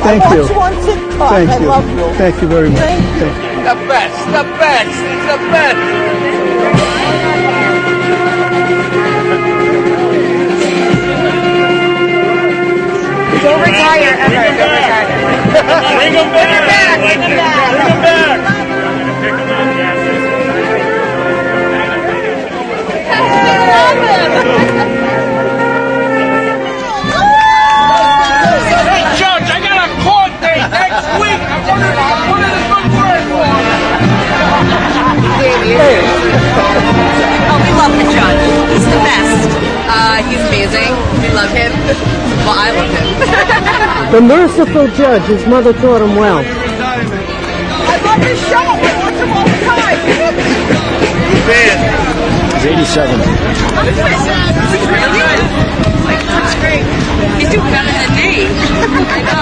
Thank I you. watch you on TikTok. Thank I you. love you. Thank you very much. Thank you. The best, the best, the best. Don't retire ever. Don't retire. Bring him back. Bring him back. Bring him back. Hey, Judge, I got a court date next week. I wanted to put in a good word for him. Oh, we love the judge. He's the best. He's amazing. We love him. Well, I love him. The merciful judge, his mother taught him well. I love his show. I watch him all the time. Man. He's 87. Really? Like, that's great. He's doing better than me. I know.